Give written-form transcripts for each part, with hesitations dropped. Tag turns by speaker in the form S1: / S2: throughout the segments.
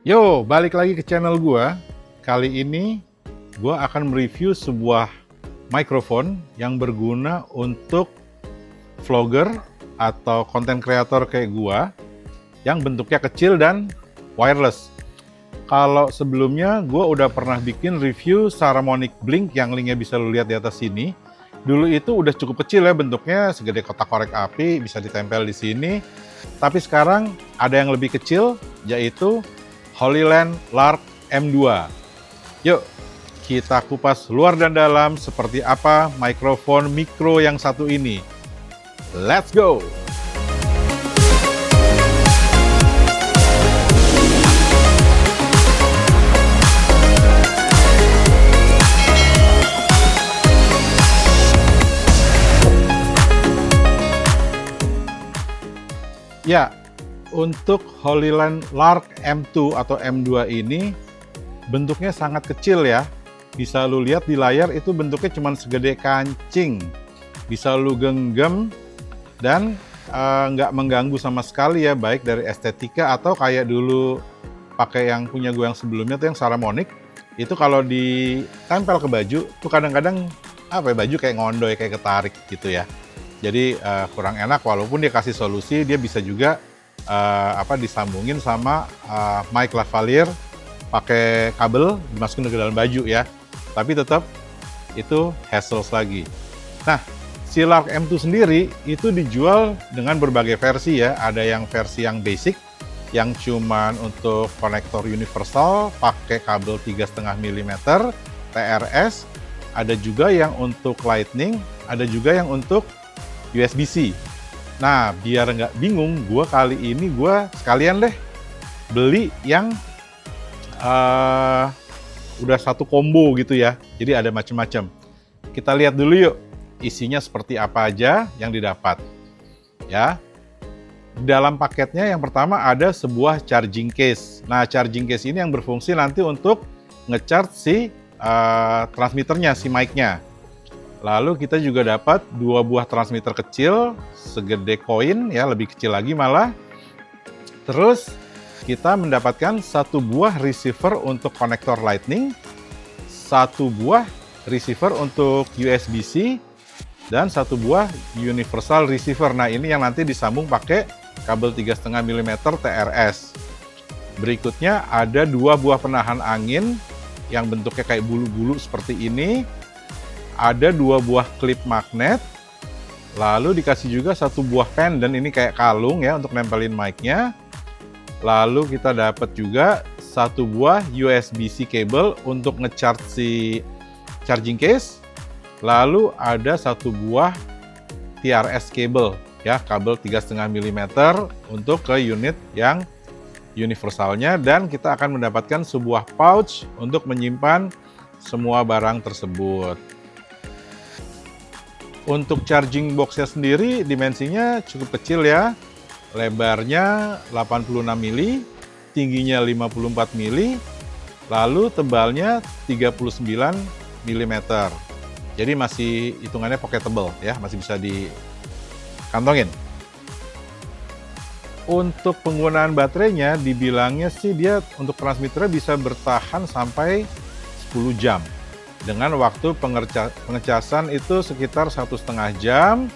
S1: Yo, balik lagi ke channel gua. Kali ini gua akan mereview sebuah mikrofon yang berguna untuk vlogger atau content creator kayak gua yang bentuknya kecil dan wireless. Kalau sebelumnya gua udah pernah bikin review Saramonic Blink yang linknya bisa lu lihat di atas sini. Dulu itu udah cukup kecil ya, bentuknya segede kotak korek api, bisa ditempel di sini. Tapi sekarang ada yang lebih kecil, yaitu Holyland Lark M2. Yuk, kita kupas luar dan dalam seperti apa mikrofon mikro yang satu ini. Let's go! Ya, untuk Holyland Lark M2 atau M2 ini bentuknya sangat kecil ya. Bisa lu lihat di layar itu bentuknya cuma segede kancing. Bisa lu genggam dan nggak mengganggu sama sekali ya, baik dari estetika atau kayak dulu pakai yang punya gue yang sebelumnya tuh yang Saramonic. Itu kalau ditempel ke baju tuh kadang-kadang baju kayak ngondoy, kayak ketarik gitu ya. Jadi kurang enak, walaupun dia kasih solusi, dia bisa juga disambungin sama mic lavalier pakai kabel dimasukin ke dalam baju ya. Tapi tetap itu hassles lagi. Nah, si Lark M2 sendiri itu dijual dengan berbagai versi ya. Ada yang versi yang basic yang cuman untuk konektor universal pakai kabel 3,5 mm TRS. Ada juga yang untuk lightning, ada juga yang untuk USB-C. Nah, biar nggak bingung, kali ini sekalian deh beli yang udah satu combo gitu ya. Jadi ada macam-macam. Kita lihat dulu yuk, isinya seperti apa aja yang didapat. Ya, dalam paketnya yang pertama ada sebuah charging case. Nah, charging case ini yang berfungsi nanti untuk nge-charge si transmitternya, si mic-nya. Lalu kita juga dapat dua buah transmitter kecil, segede koin ya, lebih kecil lagi malah. Terus kita mendapatkan satu buah receiver untuk konektor lightning, satu buah receiver untuk USB-C, dan satu buah universal receiver. Nah, ini yang nanti disambung pakai kabel 3,5 mm TRS. Berikutnya ada dua buah penahan angin yang bentuknya kayak bulu-bulu seperti ini. Ada dua buah klip magnet, lalu dikasih juga satu buah pendant, ini kayak kalung ya untuk nempelin mic-nya. Lalu kita dapat juga satu buah USB-C cable untuk nge-charge si charging case. Lalu ada satu buah TRS cable ya, kabel 3,5 mm untuk ke unit yang universalnya, dan kita akan mendapatkan sebuah pouch untuk menyimpan semua barang tersebut. Untuk charging box-nya sendiri dimensinya cukup kecil ya. Lebarnya 86 mili, tingginya 54 mili, lalu tebalnya 39 mm. Jadi masih hitungannya pocketable ya, masih bisa dikantongin. Untuk penggunaan baterainya dibilangnya sih dia untuk transmitternya bisa bertahan sampai 10 jam. Dengan waktu pengecasan itu sekitar 1,5 jam.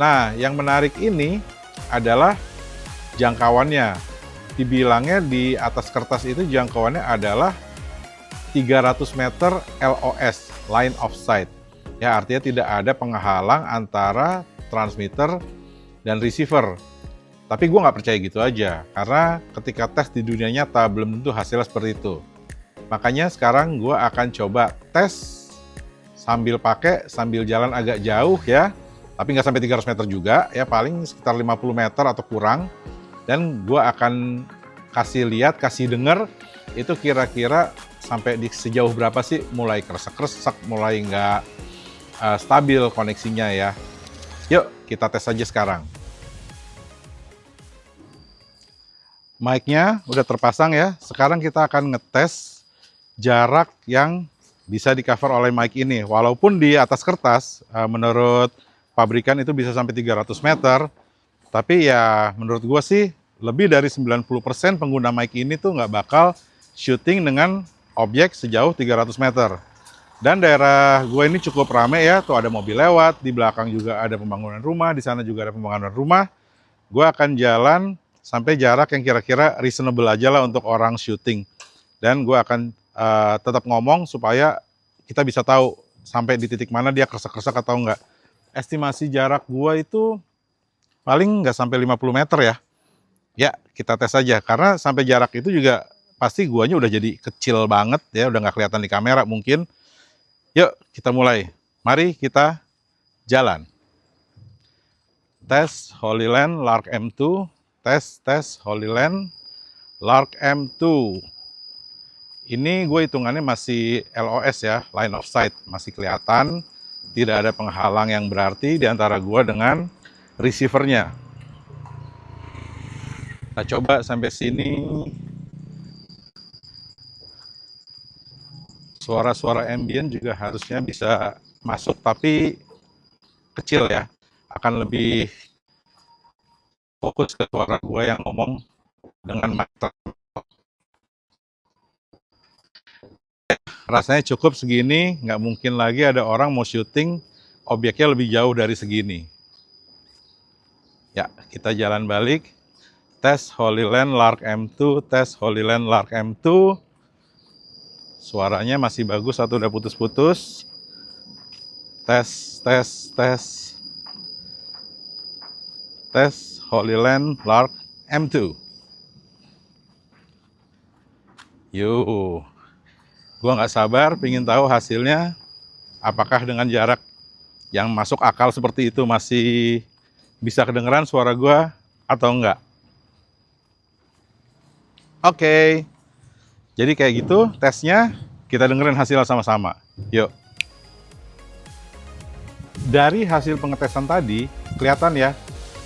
S1: Nah, yang menarik ini adalah jangkauannya. Dibilangnya di atas kertas itu jangkauannya adalah 300 meter LOS, line of sight. Ya, artinya tidak ada penghalang antara transmitter dan receiver. Tapi gue nggak percaya gitu aja, karena ketika tes di dunia nyata belum tentu hasilnya seperti itu. Makanya sekarang gue akan coba tes sambil jalan agak jauh ya. Tapi nggak sampai 300 meter juga ya, paling sekitar 50 meter atau kurang. Dan gue akan kasih lihat, kasih denger itu kira-kira sampai di sejauh berapa sih mulai kresek-kresek, mulai nggak stabil koneksinya ya. Yuk kita tes aja sekarang. Mic-nya udah terpasang ya. Sekarang kita akan ngetes jarak yang bisa di-cover oleh mic ini. Walaupun di atas kertas, menurut pabrikan itu bisa sampai 300 meter, tapi ya menurut gue sih lebih dari 90% pengguna mic ini tuh nggak bakal shooting dengan objek sejauh 300 meter. Dan daerah gue ini cukup rame ya, tuh ada mobil lewat, di belakang juga ada pembangunan rumah, di sana juga ada pembangunan rumah. Gue akan jalan sampai jarak yang kira-kira reasonable aja lah untuk orang shooting. Dan gue akan tetap ngomong supaya kita bisa tahu sampai di titik mana dia kresek-kresek atau enggak. Estimasi jarak gue itu paling nggak sampai 50 meter ya. Ya, kita tes aja. Karena sampai jarak itu juga pasti guanya udah jadi kecil banget ya, udah nggak kelihatan di kamera mungkin. Yuk, kita mulai. Mari kita jalan. Tes Holyland Lark M2. Tes Holyland Lark M2. Ini gue hitungannya masih LOS ya, line of sight. Masih kelihatan, tidak ada penghalang yang berarti di antara gue dengan receivernya. Kita coba sampai sini. Suara-suara ambient juga harusnya bisa masuk, tapi kecil ya. Akan lebih fokus ke suara gue yang ngomong dengan mic. Rasanya cukup segini, nggak mungkin lagi ada orang mau syuting objeknya lebih jauh dari segini. Ya, kita jalan balik. Tes Holyland Lark M2, tes Holyland Lark M2. Suaranya masih bagus atau udah putus-putus. Tes Holyland Lark M2. Yuk. Gua nggak sabar, pengen tahu hasilnya. Apakah dengan jarak yang masuk akal seperti itu masih bisa kedengeran suara gua atau enggak? Oke. Jadi kayak gitu tesnya, kita dengerin hasil sama-sama. Yuk. Dari hasil pengetesan tadi, kelihatan ya,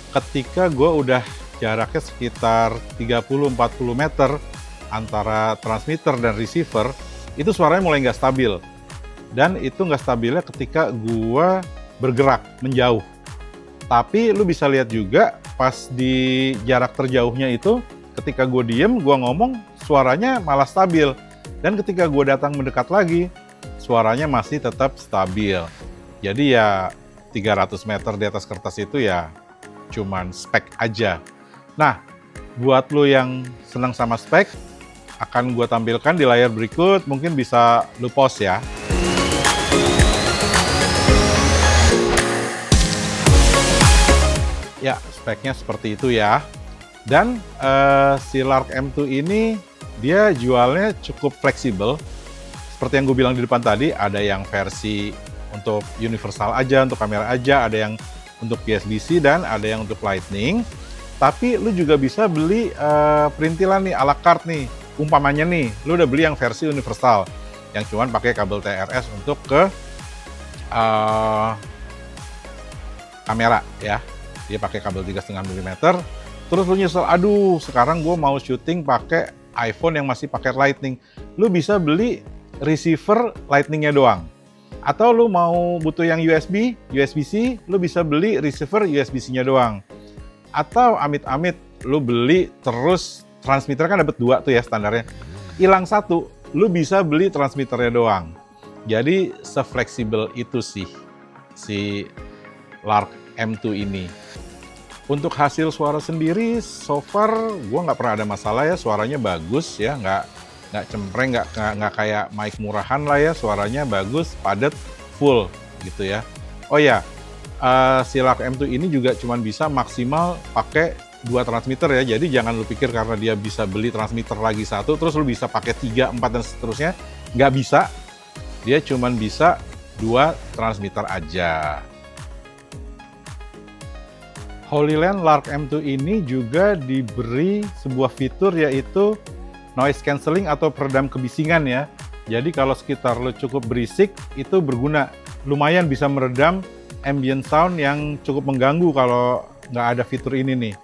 S1: ketika gua udah jaraknya sekitar 30-40 meter antara transmitter dan receiver, itu suaranya mulai nggak stabil. Dan itu nggak stabilnya ketika gua bergerak menjauh. Tapi lu bisa lihat juga pas di jarak terjauhnya itu, ketika gua diem, gua ngomong, suaranya malah stabil. Dan ketika gua datang mendekat lagi, suaranya masih tetap stabil. Jadi ya 300 meter di atas kertas itu ya cuman spek aja. Nah, buat lu yang senang sama spek, akan gue tampilkan di layar berikut, mungkin bisa lu pause ya. Ya, speknya seperti itu ya. Dan si Lark M2 ini dia jualnya cukup fleksibel. Seperti yang gue bilang di depan tadi, ada yang versi untuk universal aja, untuk kamera aja, ada yang untuk USB-C dan ada yang untuk Lightning. Tapi lu juga bisa beli perintilan nih, ala carte nih. Umpamanya nih, lu udah beli yang versi universal, yang cuman pakai kabel TRS untuk ke kamera ya. Dia pakai kabel 3,5 mm. Terus lu nyesel, aduh sekarang gue mau syuting pakai iPhone yang masih pakai Lightning. Lu bisa beli receiver Lightning-nya doang. Atau lu mau butuh yang USB-C, lu bisa beli receiver USB-C-nya doang. Atau amit-amit lu beli terus transmitter kan dapat 2 tuh ya standarnya. Hilang 1, lu bisa beli transmitternya doang. Jadi se-fleksibel itu sih si Lark M2 ini. Untuk hasil suara sendiri, so far gue nggak pernah ada masalah ya. Suaranya bagus ya, nggak cempreng, nggak kayak mic murahan lah ya. Suaranya bagus, padat, full gitu ya. Oh ya, si Lark M2 ini juga cuma bisa maksimal pakai 2 transmitter ya, jadi jangan lu pikir karena dia bisa beli transmitter lagi 1, terus lu bisa pakai 3, 4 dan seterusnya. Nggak bisa, dia cuma bisa 2 transmitter aja. Holyland Lark M2 ini juga diberi sebuah fitur yaitu noise cancelling atau peredam kebisingan ya. Jadi kalau sekitar lu cukup berisik, itu berguna. Lumayan bisa meredam ambient sound yang cukup mengganggu kalau nggak ada fitur ini nih.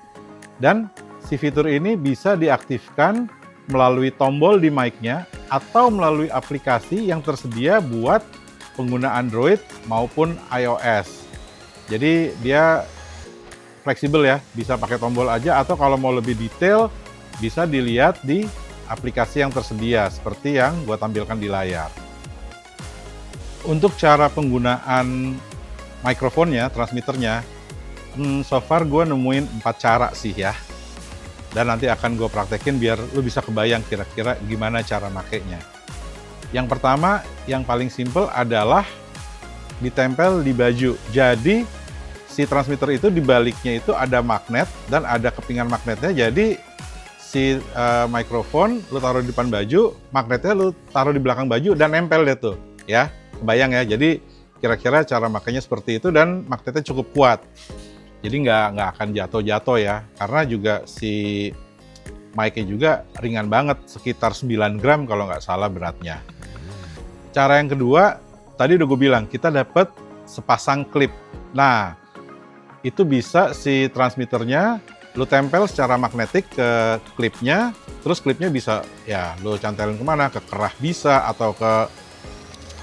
S1: Dan si fitur ini bisa diaktifkan melalui tombol di mic-nya atau melalui aplikasi yang tersedia buat pengguna Android maupun iOS. Jadi dia fleksibel ya, bisa pakai tombol aja atau kalau mau lebih detail bisa dilihat di aplikasi yang tersedia seperti yang gue tampilkan di layar. Untuk cara penggunaan mikrofonnya, transmitternya, so far gue nemuin 4 cara sih ya. Dan nanti akan gue praktekin biar lu bisa kebayang kira-kira gimana cara makainya. Yang pertama, yang paling simple adalah ditempel di baju. Jadi si transmitter itu di baliknya itu ada magnet dan ada kepingan magnetnya. Jadi si mikrofon lu taruh di depan baju, magnetnya lu taruh di belakang baju dan nempel deh tuh, ya. Kebayang ya. Jadi kira-kira cara makainya seperti itu dan magnetnya cukup kuat. Jadi nggak akan jatuh-jatuh ya. Karena juga si mic-nya juga ringan banget, sekitar 9 gram kalau nggak salah beratnya. Cara yang kedua, tadi udah gue bilang, kita dapat sepasang klip. Nah, itu bisa si transmitternya lu tempel secara magnetik ke klipnya, terus klipnya bisa ya lu cantelin kemana, ke kerah bisa, atau ke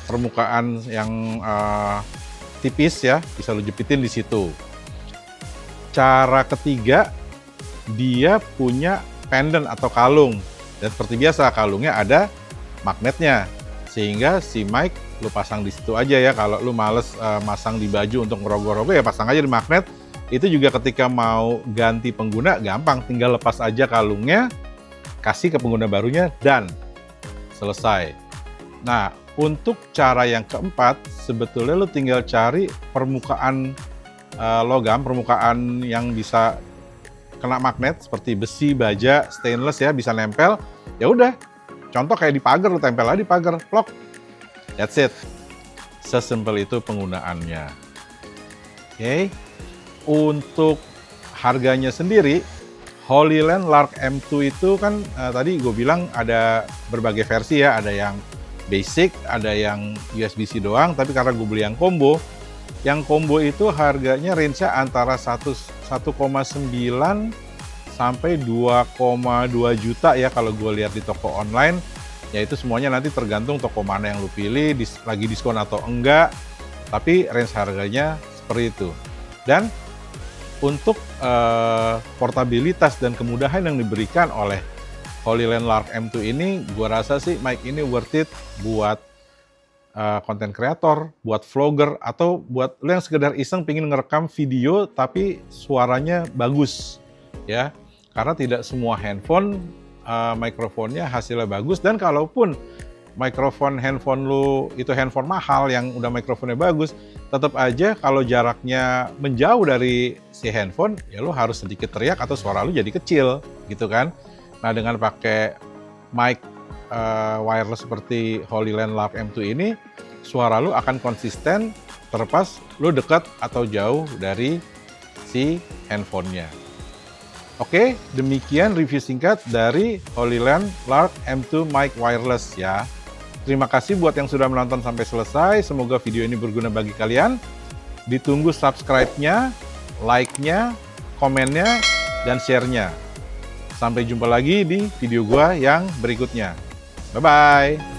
S1: permukaan yang tipis ya, bisa lu jepitin di situ. Cara ketiga, dia punya pendant atau kalung. Dan seperti biasa, kalungnya ada magnetnya. Sehingga si mic lu pasang di situ aja ya. Kalau lu males masang di baju untuk ngerogoh-rogoh ya pasang aja di magnet. Itu juga ketika mau ganti pengguna gampang, tinggal lepas aja kalungnya, kasih ke pengguna barunya dan selesai. Nah, untuk cara yang keempat, sebetulnya lu tinggal cari permukaan logam, permukaan yang bisa kena magnet seperti besi, baja, stainless ya, bisa nempel. Ya udah, contoh kayak di pagar, lu tempel aja di pagar, lock. That's it. Sesimpel itu penggunaannya. Oke. Untuk harganya sendiri, HoloLens Lark M2 itu kan tadi gue bilang ada berbagai versi ya, ada yang basic, ada yang USB-C doang, tapi karena gue beli yang combo itu harganya range-nya antara 1,9 sampai 2,2 juta ya kalau gue lihat di toko online. Ya itu semuanya nanti tergantung toko mana yang lu pilih, lagi diskon atau enggak, tapi range harganya seperti itu. Dan untuk portabilitas dan kemudahan yang diberikan oleh HoloLens Lark M2 ini, gue rasa sih mic ini worth it buat konten kreator, buat vlogger, atau buat lo yang sekedar iseng pengen ngerekam video tapi suaranya bagus ya. Karena tidak semua handphone mikrofonnya hasilnya bagus, dan kalaupun mikrofon handphone lo itu handphone mahal yang udah mikrofonnya bagus, tetap aja kalau jaraknya menjauh dari si handphone ya lo harus sedikit teriak atau suara lo jadi kecil gitu kan. Nah, dengan pakai mic wireless seperti HoloLens Lark M2 ini, suara lu akan konsisten terlepas lu dekat atau jauh dari si handphonenya. Oke, demikian review singkat dari HoloLens Lark M2 mic wireless ya. Terima kasih buat yang sudah menonton sampai selesai. Semoga video ini berguna bagi kalian. Ditunggu subscribe-nya, like-nya, komennya, dan share-nya. Sampai jumpa lagi di video gua yang berikutnya. Bye-bye.